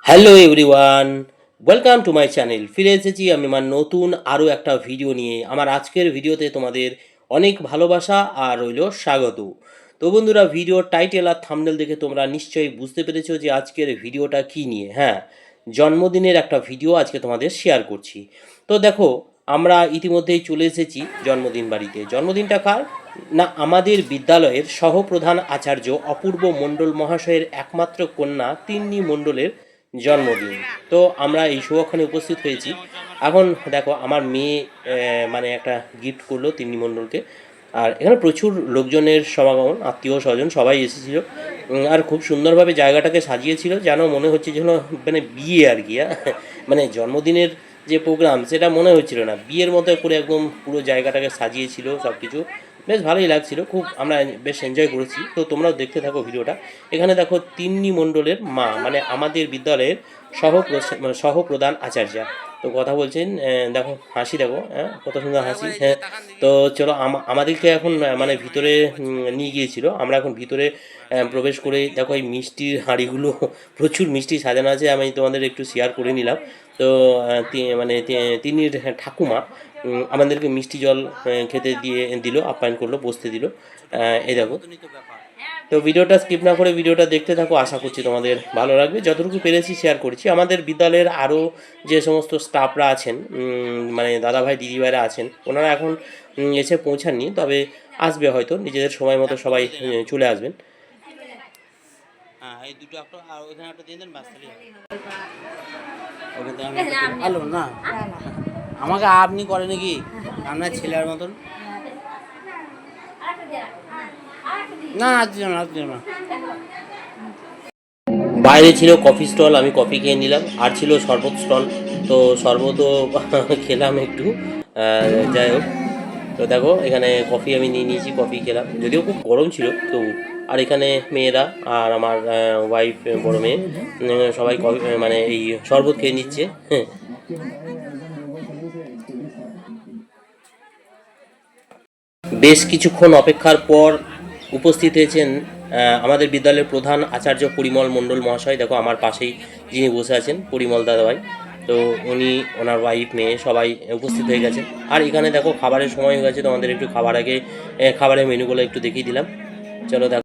Hello everyone, welcome to my channel. ফিরে এসেছি আমি আমার নতুন আরও একটা ভিডিও নিয়ে। আমার আজকের ভিডিওতে তোমাদের অনেক ভালোবাসা আর রইল স্বাগত। তো বন্ধুরা, ভিডিওর টাইটেল আর থাম্বনেল দেখে তোমরা নিশ্চয়ই বুঝতে পেরেছো যে আজকের ভিডিওটা কী নিয়ে। হ্যাঁ, জন্মদিনের একটা ভিডিও আজকে তোমাদের শেয়ার করছি। তো দেখো, আমরা ইতিমধ্যেই চলে এসেছি জন্মদিন বাড়িতে। জন্মদিনটা কার? না, আমাদের বিদ্যালয়ের সহপ্রধান আচার্য অপূর্ব মণ্ডল মহাশয়ের একমাত্র কন্যা তিন্নি মণ্ডলের জন্মদিন। তো আমরা এই শুভক্ষণে উপস্থিত হয়েছি। এখন দেখো, আমার মেয়ে মানে একটা গিফট করলো তিন্নি মণ্ডলকে। আর এখানে প্রচুর লোকজনের সমাগম, আত্মীয় স্বজন সবাই এসেছিলো। আর খুব সুন্দরভাবে জায়গাটাকে সাজিয়েছিল, যেন মনে হচ্ছে যেন মানে বিয়ে আর কি। মানে জন্মদিনের যে প্রোগ্রাম সেটা মনে হচ্ছিল না, বিয়ের মতো করে একদম পুরো জায়গাটাকে সাজিয়েছিল। সব কিছু বেশ ভালোই লাগছিল, খুব আমরা বেশ এনজয় করেছি। তো তোমরাও দেখতে থাকো ভিডিওটা। এখানে দেখো তিন্নি মণ্ডলের মা, মানে আমাদের বিদ্যালয়ের সহপ্রধান আচার্য তো কথা বলছেন। দেখো হাসি, দেখো হ্যাঁ কত সুন্দর হাসি। হ্যাঁ, তো চলো আমাদেরকে এখন মানে ভিতরে নিয়ে গিয়েছিল। আমরা এখন ভিতরে প্রবেশ করে দেখো এই মিষ্টির হাঁড়িগুলো প্রচুর মিষ্টি সাজানো আছে, আমি তোমাদের একটু শেয়ার করে নিলাম। তো মানে তিনি ঠাকুমা আমাদেরকে মিষ্টি জল খেতে দিল, আপ্যায়ন করলো, বসতে দিল। এই দেখো। তো ভিডিওটা স্কিপ না করে ভিডিওটা দেখতে থাকো, আশা করছি তোমাদের ভালো লাগবে। যতটুকু পেরেছি শেয়ার করেছি। আমাদের বিদ্যালয়ের আরও যে সমস্ত স্টাফরা আছেন, মানে দাদাভাই দিদিভাইরা আছেন, ওনারা এখন এসে পৌঁছাননি, তবে আসবে হয়তো নিজেদের সময় মতো সবাই চলে আসবেন। হ্যাঁ, এই দুটো একটা আর ওখানে একটা দিয়ে দেন, বাস্তালি ভালো না। আমাকে আপনি করে নাকি আপনার ছেলের মতন? না না। বাইরে ছিল কফি স্টল, আমি কফি খেয়ে নিলাম। আর ছিল শরবত স্টল, তো শরবতও খেলাম একটু। যাই হোক, তো দেখো এখানে কফি আমি নিয়ে নিয়েছি, কফি খেলাম, যদিও খুব গরম ছিল তো। আর এখানে মেয়েরা আর আমার ওয়াইফ, বড় মেয়ে, সবাই কফি মানে এই শরবত খেয়ে নিচ্ছে। হ্যাঁ, বেশ কিছুক্ষণ অপেক্ষার পর উপস্থিত হয়েছেন আমাদের বিদ্যালয়ের প্রধান আচার্য পরিমল মণ্ডল মহাশয়। দেখো আমার পাশেই যিনি বসে আছেন, পরিমল দাদাভাই। তো উনি, ওনার ওয়াইফ, মেয়ে সবাই উপস্থিত হয়ে গেছে। আর এখানে দেখো খাবারের সময় হয়ে গেছে, তোমাদের একটু খাবার আগে খাবারের মেনুগুলো একটু দেখিয়ে দিলাম। চলো দেখো।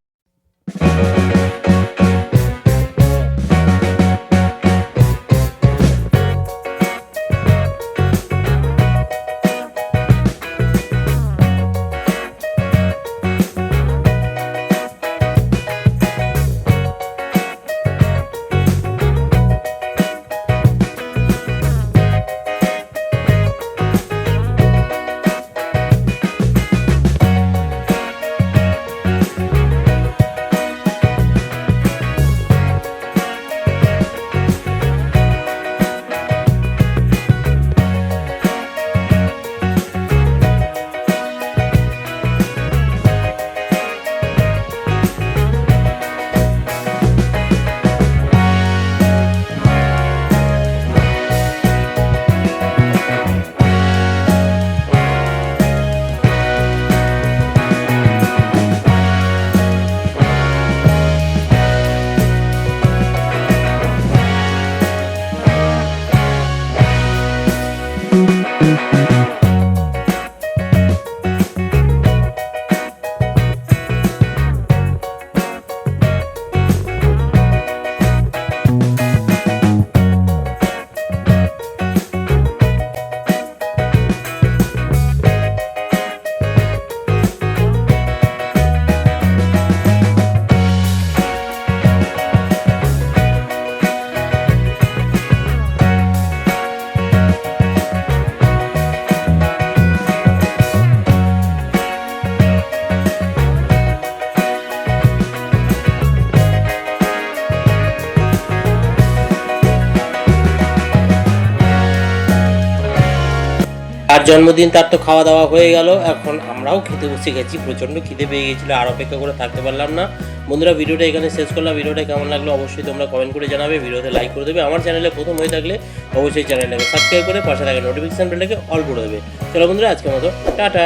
যার জন্মদিন তার তো খাওয়া দাওয়া হয়ে গেল, এখন আমরাও খেতে বসে গেছি। প্রচণ্ড খিদে পেয়ে গেছিলো, আর অপেক্ষা করে থাকতে পারলাম না। বন্ধুরা, ভিডিওটা এখানে শেষ করলাম। ভিডিওটা কেমন লাগলো অবশ্যই তোমরা কমেন্ট করে জানাবে, ভিডিওতে লাইক করে দেবে। আমার চ্যানেলে প্রথম হয়ে থাকলে অবশ্যই চ্যানেলটাকে সাবস্ক্রাইব করে পাশে থাকা নোটিফিকেশান বেলটাকে অল করে দেবে। চলো বন্ধুরা, আজকের মতো টাটা।